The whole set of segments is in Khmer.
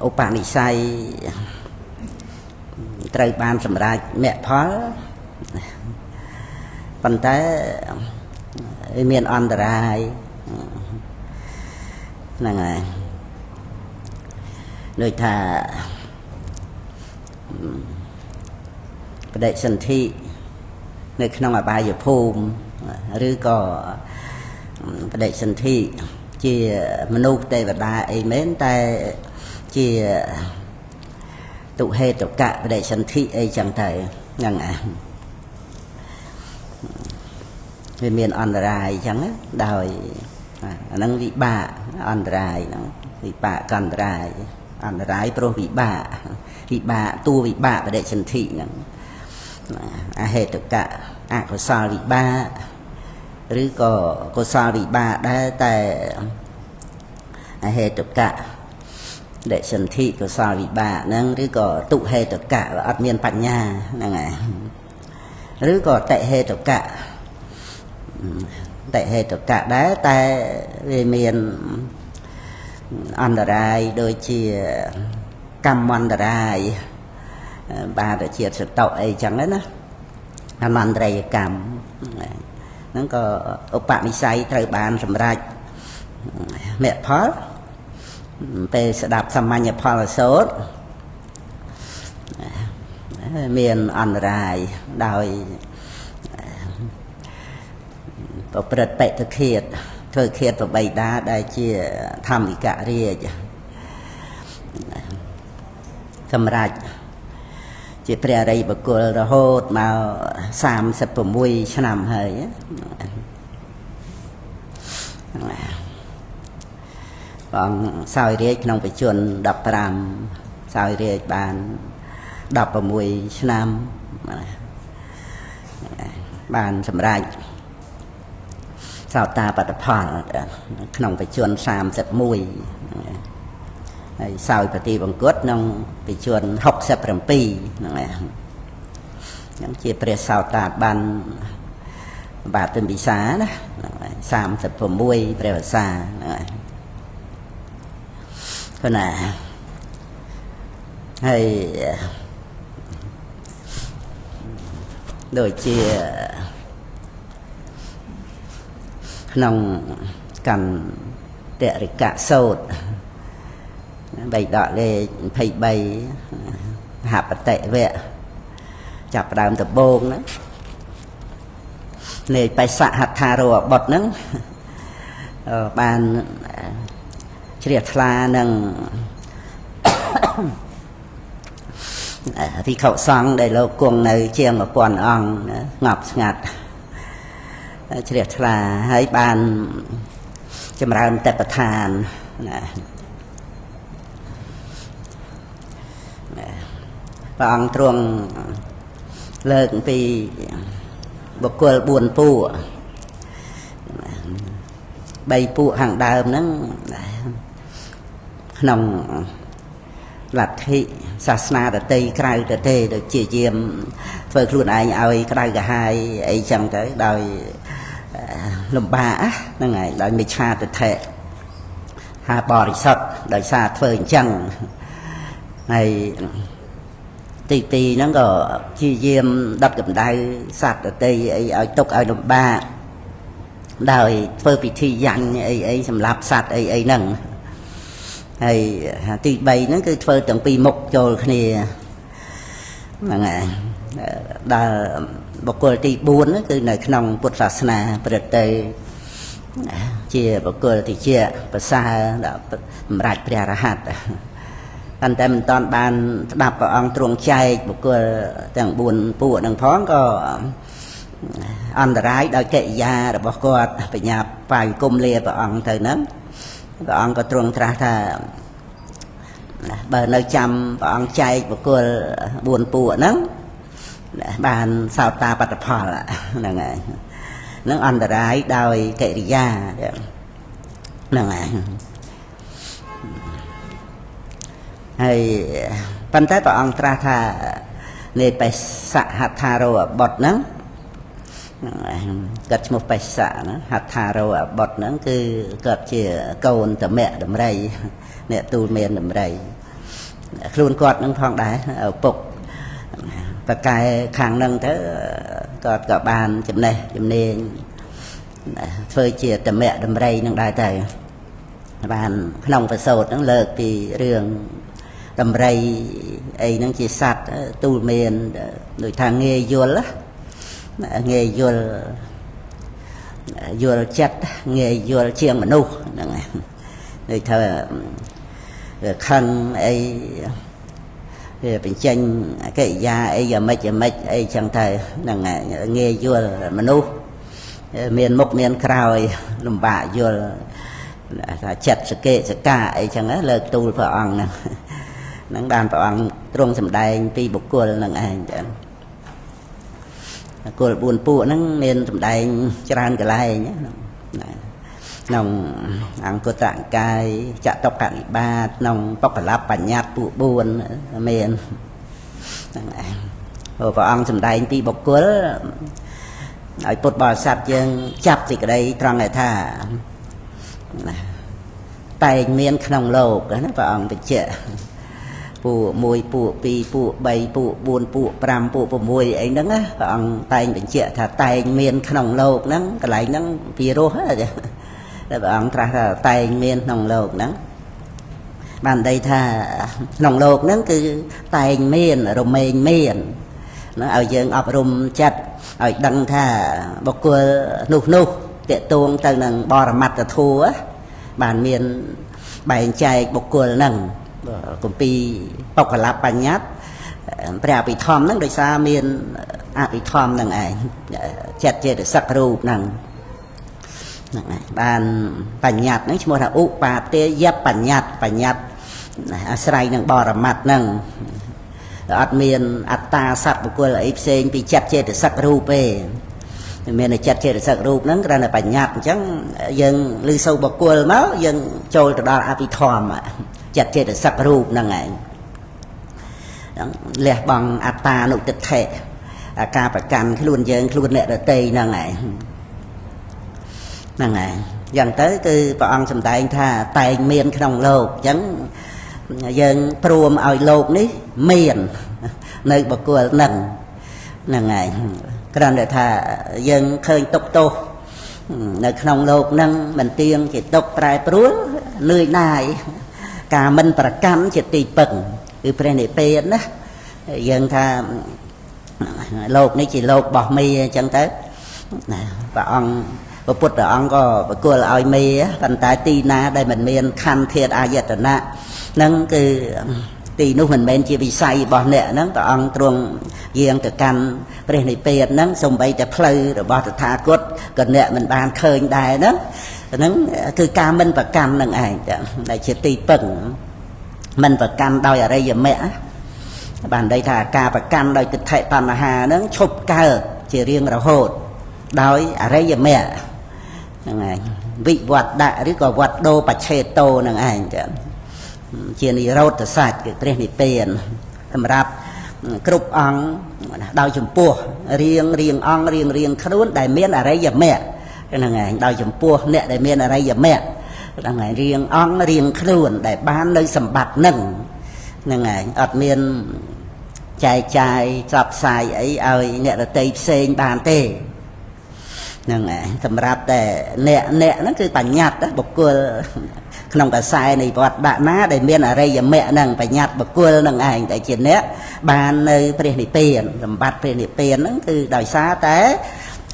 ឧបនិស្ស័យត្រូវបានសម្រេចមគ្គផលប៉ុន្តែមានអន្តរាយហ្នឹងហើយដូចថាបដិសន្ធិនៅក្នុងអបាយភូមិឬក៏បដិសន្ធិជាមនុស្សទេវតាអីមែនតែជាទុហេតុកៈបដិសន្ធិអីចឹងទៅហ្នឹងវាមានអន្តរាយចឹងដោយអាហ្នឹងវិបាកអន្តរាយហ្នឹងវិបាកកន្តរាយអន្តរាយព្រោះវិបាកតួវិបាកបដិសន្ធិហ្នឹងអហេតុកៈអកុសលវិបាកឬក៏កុសលវិបាកដែរតែអហេតុកៈដិសន្ធិកុសលវិបាកហ្នឹងឬក៏ទុហេតុកៈអត់មានបញ្ញាហ្នឹងហើយឬក៏តិហេតុកៈដែរតែវាមានអន្តរាយដូចជាកម្មអន្តរាយបាទជាតិសតុអីចឹងណាអមន្តរាយកម្មហ្នឹងក៏ឧបនិស្ស័យត្រូវបានសម្រេចមគ្គផលពេលស្ដាប់សាមញ្ញផលសូត្រមានអន្តរាយដោយប្រព្រឹត្តបេតិឃាតធ្វើឃាតប្របីដាដែលជាធម្មិករាជសម្រាប់ជាព្រះអរិយបុគ្គលរហូតមក36ឆ្នាំហើយព្រះអង្គសោយរាជក្នុងបច្ចុប្បន្ន15សោយរាជបាន16ឆ្នាំបានសម្រេចសោតាបត្តផលក្នុងបច្ចុប្បន្ន31ហើយសោយប្រតិបង្គតក្នុងបច្ចុប្បន្ន67ហ្នឹងហ្នឹងជាព្រះសោតាបានបាទទិមពិសាណា36ព្រះវស្សាហ្នឹងគណាហើយដូចជាក្នុងកន្តរិកៈសូត្របៃដកលេខ23មហាបតិវៈចាប់ដើមដំបូងហ្នឹងនៃបេសហដ្ឋារោបុត្រហ្នឹងបានជ្រះថ្លានឹងភិក្ខុសង្ឃដែលលោកគង់នៅជាង1000អង្គស្ងប់ស្ងាត់ជ្រះថ្លាហើយបានចម្រើនតេបដ្ឋានណាព្រះអង្គទ្រង់លើកពីបុគ្គល4ពួក3ពួកខាងដើមហ្នឹងក្នុងលទ្ធិសាសនាដទៃក្រៅដទៃដូចជាយាមធ្វើខ្លួនឯងឲ្យក្តៅក្រហាយអីចឹងទៅដោយលំបាកហ្នឹងហើយដោយមិច្ឆាទិដ្ឋិថាបរិសុទ្ធដោយសារធ្វើអញ្ចឹងហើយទី2ហ្នឹងក៏ជាយាមដុតកម្ដៅសត្វដទៃអីឲ្យទុកឲ្យលំបាកដោយធ្វើពិធីយ៉ាញ់អីសម្រាប់សត្វអីហ្នឹងហើយទី3ហ្នឹងគឺធ្វើទាំងពីរមុខចូលគ្នាហ្នឹងហើយដល់បុគ្គលទី4ហ្នឹងគឺនៅក្នុងពុទ្ធសាសនាប្រតិជាបុគ្គលទីជាប្រសើរដល់សម្រាប់ព្រះរហ័តប៉ុន្តែមិនតាន់បានស្ដាប់ព្រះអង្គទ្រង់ចែកបុគ្គលទាំង4ពួកហ្នឹងផងក៏អន្តរាយដោយកិរិយារបស់គាត់បញ្ញាបាយគុំលាព្រះអង្គទៅហ្នឹងព្រះអង្គក៏ទ្រង់ត្រាស់ថាបើនៅចាំព្រះអង្គចែកបុគ្គល4ពួកហ្នឹងបានសោតាបត្តផលហ្នឹងហើយនឹងអន្តរាយដោយកិរិយាហ្នឹងហើយហើយប៉ុន្តែព្រះអង្គត្រាស់ថានៃបេសហដ្ឋារោបុត្រហ្នឹងគាត់ឈ្មោះបេសៈណាហដ្ឋារោបុត្រហ្នឹងគឺគាត់ជាកូនតមៈដំរីអ្នកទូលមានដំរី luôn quạt nâng phong đá ở bục và cái kháng nâng thế có cả bàn chấm này phơi chia tầm mẹ đầm rây nâng đai thầy bàn nông và sột nâng lợt thì rường đầm rây ấy nâng chỉ sạch tu miền người thằng nghề dual á nghề dual chất nghề dual chiêng mà nu người thờ khăn ấy bên trên cái da ấy giờ mấy ấy chẳng thầy nghề dual mà nu miền mốc miền khao lùm bạ dual chặt sự kệ sự cả ấy chẳng á lời tu phở ông nè nắng đàn phở ông trung sầm đai pi bục cua nằng anh cua buồn pu nắng miền sầm đai tràn cái lai nhé nòng ăn cua tạng cay chạ tóc cạn ba nòng bóc cả láp bản nhát pu buồn miền rồi phở ông sầm đai pi bục cua ở bột bò sạp dương chắp gì cái đây trong ngày thà tay miên khăn lầu cái nó vào bị chệ phụ mùi phụ pi phụ bay phụ buồn phụ pram phụ mùi ấy nắng á vào tay bị chệ thà tay miên khăn lầu nắng cái lại nắng piro hết rồi vào tra tay miên khăn lầu nắng bàn đây thà khăn lầu nắng cứ tay miên rồi miên nó ở dương ấp rum chặt ở đằng thà bọc cua nục tiệ tuông từ nằng bò mặt là thua á bàn miền bài trai bọc cua nằng cùng pi bọc cả lạp bàn nhát bèo bị thom nằng đời xa miền bị thom nằng ấy chặt chơi được sắc rùp nằng bàn bàn nhát nó chỉ một là ụ bà tê dép bàn nhát sài nằng bò mặt nằng ở miền ta sập bọc cua là ít sen bị chặt chơi được sắc rùp ấy miền này chặt chơi được sắc rùp nắng ra là bài nhạt chẳng dân lưu sâu bọc cua máu dân trôi từ đó api thòm chặt chơi được sắc rùp năng ngày lẹ bằng ta nội tịch thể ca phải căn cái luôn dân luôn lẹ ở tây năng ngày dần tới từ bọn ông sầm tay tha tay miền không lâu chẳng dân prom ao lột ní miền nơi bọc cua năng ngày cái để thà dân khơi tốc tô nơi không lột năng mình tiên chỉ tốc trai prúa nơi này cả mình phải cắm chỉ tì bẩn từ bên này bên đó dân thà lột này chỉ lột bỏ mì chẳng tới và ông và bút là ông có và cô là oi mì á phần tay tì na đây mình miền khăn thiệt ai vậy đó nè nâng cái tì nu mình bên chỉ bị say bỏ nè nâng và ông truông riêng từ căn bên này bên nâng xong bây giờ plei rồi bỏ từ thả cốt còn nè mình bàn khơi đài đó nâng cứ ca mình và cam nâng ảnh đại chỉ tì bẩn mình và cam đau ở đây giờ mẹ bàn đây thà ca và cam đây từ thệ bàn là hà nâng chụp ca chỉ riêng là hột đói ở đây giờ mẹ vị vật đạiឬក៏វត្តដូបច្ឆេតោនឹងឯងជានិរោធសាស្ត្រគឺព្រះនិព្វានសម្រាប់គ្រប់អង្គដោយចំពោះរៀងអង្គរៀងខ្លួនដែលមានអរិយមគ្គហ្នឹងឯងដោយចំពោះអ្នកដែលមានអរិយមគ្គហ្នឹងឯងរៀងអង្គរៀងខ្លួនដែលបាននៅសម្បត្តិហ្នឹងឯងអត់មានចែកចាយផ្សព្វផ្សាយអីឲ្យអ្នកដទៃផ្សេងបានទេហ្នឹងឯងសម្រាប់តែអ្នកហ្នឹងគឺបញ្ញត្តិបុគ្គលក្នុងកសែនៃវត្តដាក់ណាដែលមានអរិយមគ្គហ្នឹងបញ្ញត្តិបុគ្គលហ្នឹងឯងតែជាអ្នកបាននៅព្រះនិព្វានសម្បត្តិព្រះនិព្វានហ្នឹងគឺដោយសារតែ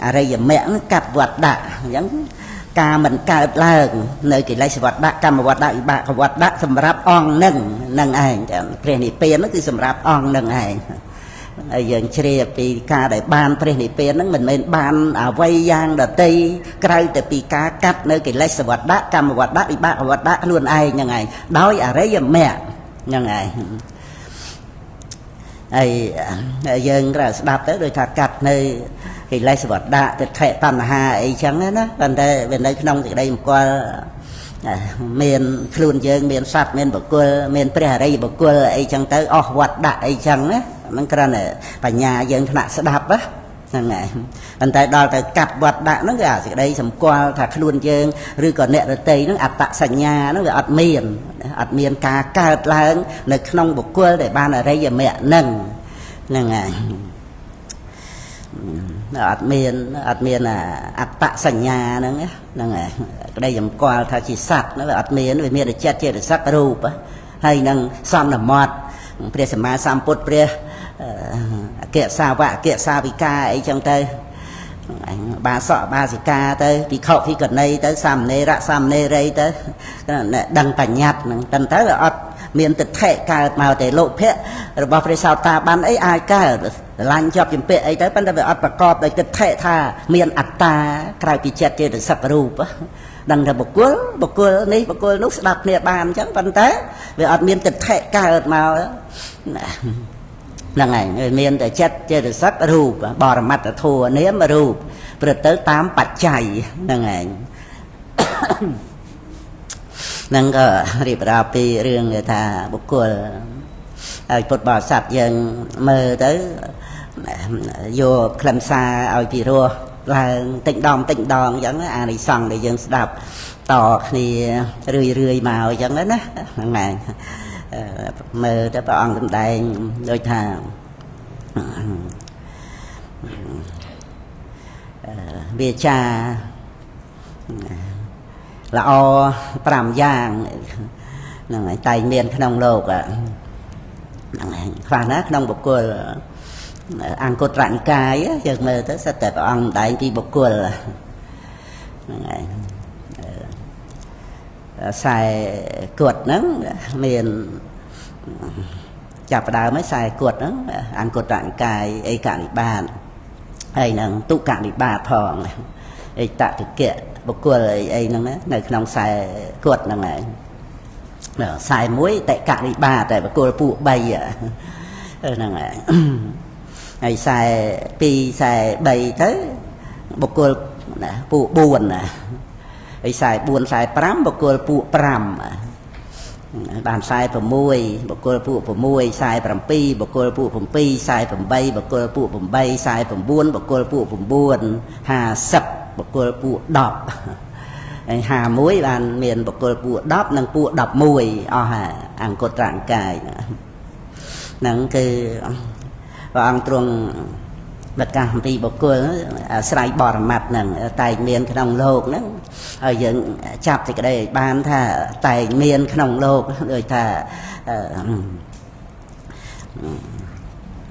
អរិយមគ្គហ្នឹងកាត់វត្តដាក់អញ្ចឹងការមិនកើតឡើងនៅកិលេសវត្តដាក់កម្មវត្តដាក់វិបាកវត្តដាក់សម្រាប់អង្គហ្នឹងឯងព្រះនិព្វានហ្នឹងគឺសម្រាប់អង្គហ្នឹងឯងហើយយើងជ្រាបពីការដែលបានព្រះនិព្វានហ្នឹងមិនមែនបានអ្វីយ៉ាងដតីក្រៅតែពីការកាត់នៅកិលេសវត្តដាក់កម្មវត្តដាក់វិបាកវត្តដាក់ខ្លួនឯងហ្នឹងឯងដោយអរិយមគ្គហ្នឹងឯងហើយយើងត្រូវស្ដាប់ទៅដូចថាកាត់នៅកិលេសវត្តដាក់ទិដ្ឋិតណ្ហាអីចឹងណាប៉ុន្តែវានៅក្នុងសេចក្តីមង្គលមានខ្លួនយើងមានសត្វមានបុគ្គលមានព្រះអរិយបុគ្គលអីចឹងទៅអស់វត្តដាក់អីចឹងណាมันគ្រាន់តែបញ្ញាយើងថ្នាក់ស្ដាប់ ហ្នឹងហើយប៉ុន្តែដល់ទៅកាត់វត្តដាក់ហ្នឹងគឺអាសេចក្តីសម្គាល់ថាខ្លួនយើងឬក៏អ្នកដទៃហ្នឹងអត្តសញ្ញាហ្នឹងវាអត់មានការកើតឡើងនៅក្នុងបុគ្គលដែលបានអរិយមគ្គហ្នឹងហើយអត់មានអត្តសញ្ញាហ្នឹងហើយក្តីសម្គាល់ថាជាសត្វហ្នឹងវាអត់មានវាមានតែចិត្តចេតសិករូបហើយនឹងសន្មតព្រះសម្មាសម្ពុទ្ធព្រះអគ្គសាវកអគ្គសាវិកាអីចឹងទៅបាសកបាសិកាទៅភិក្ខុភិក្ខុនីទៅសាមណេរសាមណេរីទៅដឹងបញ្ញត្តិហ្នឹងតែទៅវាអត់មានទិដ្ឋិកើតមកតែលោភៈរបស់ព្រះសោតាបានអីអាចកើតស្រឡាញ់ជាប់ជំពាក់អីទៅប៉ុន្តែវាអត់ប្រកបដោយទិដ្ឋិថាមានអត្តាក្រៅពីចិត្តចេតសិករូបដឹងថាបុគ្គលនេះបុគ្គលនោះស្ដាប់គ្នាបានអញ្ចឹងប៉ុន្តែវាអត់មានទិដ្ឋិកើតមកហ្នឹងហើយមានតែចិត្តចេតសិករូបបរមត្តធម៌នាមរូបព្រឹត្តទៅតាមបច្ច័យហ្នឹងហើយនឹងក៏រៀបរាប់ពីរឿងថាបុគ្គលឲ្យពុទ្ធបរិស័ទយើងមើលទៅយកខ្លឹមសារឲ្យពីរោះឡើងតិចដងអញ្ចឹងអានិសង្ឃដែលយើងស្ដាប់តគ្នារឿយមកអញ្ចឹងណាហ្នឹងហើយមើលទៅព្រះអង្គសម្ដែងដូចថាវាចាល្អ5យ៉ាងហ្នឹងហើយតែមានក្នុងលោកហ្នឹងហើយខ្លះណាក្នុងបុគ្គលអង្គត្រនិកាយយើងមើលទៅសិតតែព្រះអង្គសម្ដែងពីបុគ្គលហ្នឹងហើយខ្សែគត់ហ្នឹងមានចាប់ផ្ដើមឲ្យខ្សែគត់ហ្នឹងអង្គត្រនិកាយឯកនិបាតហើយនឹងទុក្កនិបាតផងឯកតិកៈបុគ្គលអីហ្នឹងនៅក្នុងខ្សែគត់ហ្នឹងឯងខ្សែមួយតេកនិបាតតែបុគ្គលពួក3ហ្នឹងឯងហើយខ្សែ2ខ្សែ3ទៅបុគ្គលពួក4ហើយខ្សែ4ខ្សែ5បុគ្គលពួក5បានខ្សែ6បុគ្គលពួក6ខ្សែ7បុគ្គលពួក7ខ្សែ8បុគ្គលពួក8ខ្សែ9បុគ្គលពួក9 50បុគ្គលពួក10ហើយ51បានមានបុគ្គលពួក10និងពួក11អស់ហើយអង្គត្រនិកាយហ្នឹងគឺព្រះអង្គទ្រង់ប្រកាសអំពីបុគ្គលអាស្រ័យបរមត្តហ្នឹងតែមានក្នុងលោកហ្នឹងហើយយើងចាប់សេចក្តីឲ្យបានថាតែមានក្នុងលោកដូចថា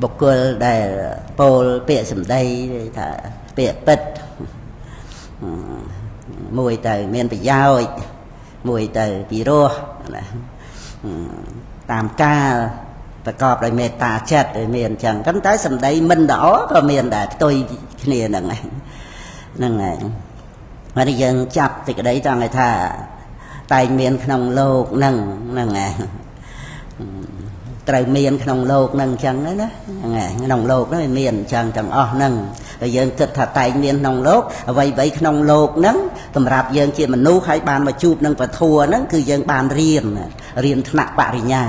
បុគ្គលដែលពោលពាក្យសម្ដីថាពាក្យពិតមួយទៅមានប្រយោជន៍មួយទៅពីរោះណាតាមកាលប្រកបដោយមេត្តាចិត្តឲ្យមានអញ្ចឹងប៉ុន្តែសម្ដីមិនល្អក៏មានដែរផ្ទុយគ្នាហ្នឹងហើយហើយយើងចាប់សេចក្តីចង់ឲ្យថាតែមានក្នុងលោកហ្នឹងហើយត្រូវមានក្នុងលោកហ្នឹងអញ្ចឹងណាហ្នឹងហើយក្នុងលោកហ្នឹងវាមានអញ្ចឹងទាំងអស់ហ្នឹងហើយយើងគិតថាតែមានក្នុងលោកអ្វីៗក្នុងលោកហ្នឹងសម្រាប់យើងជាមនុស្សហើយបានមកជួបនឹងពធហ្នឹងគឺយើងបានរៀនថ្នាក់បរិញ្ញា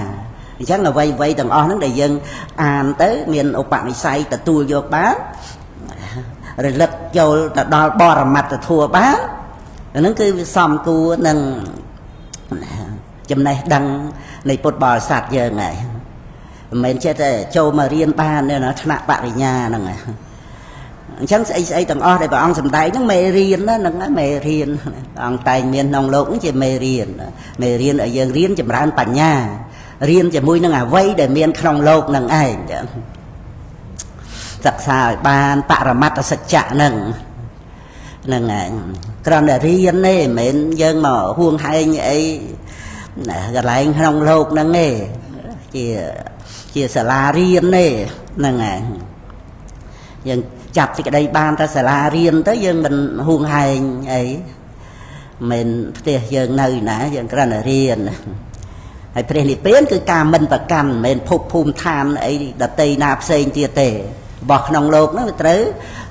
អញ្ចឹងអ្វីៗទាំងអស់ហ្នឹងដែលយើងអានទៅមានឧបនិស្ស័យទទួលយកបានរលឹកចូលទៅដល់បរមត្តធម៌បានហ្នឹងគឺវាសមគួរនឹងចំណេះដឹងនៃពុទ្ធបរិស័ទយើងហើយមិនមែនចេះតែចូលមករៀនបានទេណាថ្នាក់បរិញ្ញាហ្នឹងហើយអញ្ចឹងស្អីទាំងអស់ដែលព្រះអង្គសម្ដែងហ្នឹងមេរៀនហ្នឹងមេរៀនព្រះអង្គតែងមានក្នុងលោកហ្នឹងជាមេរៀនឲ្យយើងរៀនចម្រើនបញ្ញារៀនជាមួយនឹងអ្វីដែលមានក្នុងលោកនឹងឯងសិក្សាឲ្យបានបរមត្តសច្ចៈហ្នឹងឯងគ្រាន់តែរៀនទេមិនមែនយើងមកហួងហែងអីកន្លែងក្នុងលោកហ្នឹងទេជាសាលារៀនទេហ្នឹងឯងយើងចាប់សេចក្តីបានតែសាលារៀនទៅយើងមិនហួងហែងអីមិនផ្ទះយើងនៅណាយើងគ្រាន់តែរៀនហើយព្រះនិព្វានគឺការមិនប្រកាន់មិនមែនភពភូមិឋានអីដតីណាផ្សេងទៀតទេរបស់ក្នុងលោកហ្នឹងវាត្រូវ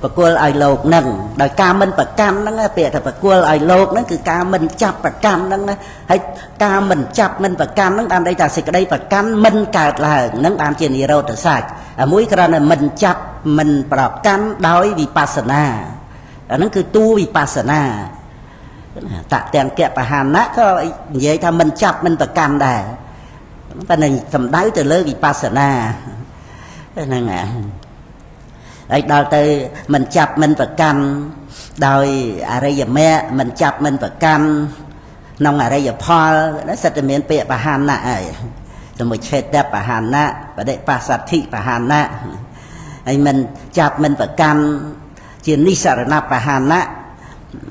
ប្រគល់ឲ្យលោកហ្នឹងដោយការមិនប្រកាន់ហ្នឹងពាក្យថាប្រគល់ឲ្យលោកហ្នឹងគឺការមិនចាប់ប្រកាន់ហ្នឹងណាហើយការមិនចាប់មិនប្រកាន់ហ្នឹងបានន័យថាសេចក្តីប្រកាន់មិនកើតឡើងហ្នឹងបានជានិរោធសច្ចមួយគ្រាន់តែមិនចាប់ មិនប្រកាន់ដោយវិបស្សនាអាហ្នឹងគឺតួវិបស្សនាតទាំងកបហានៈក៏និយាយថាមិនចាប់មិនប្រកាន់ដែរតែនឹងសំដៅទៅលើវិបស្សនាហ្នឹងហើយដល់ទៅមិនចាប់មិនប្រកាន់ដោយអរិយមគ្គមិនចាប់មិនប្រកាន់ក្នុងអរិយផលសិតតែមានពាក្យបហានៈហើយសមុច្ឆេតបហានៈបដិបស្សទ្ធិបហានៈហើយមិនចាប់មិនប្រកាន់ជានិសរណបហានៈ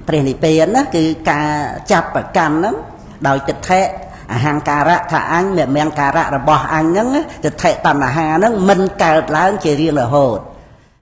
ព្រះនិព្វានណាគឺការចាប់ប្រកាន់ហ្នឹងដោយទិដ្ឋិអហង្ការៈថាអញមគ្គការៈរបស់អញហ្នឹងទិដ្ឋិតណ្ហាហ្នឹងមិនកើតឡើងជារៀងរហូត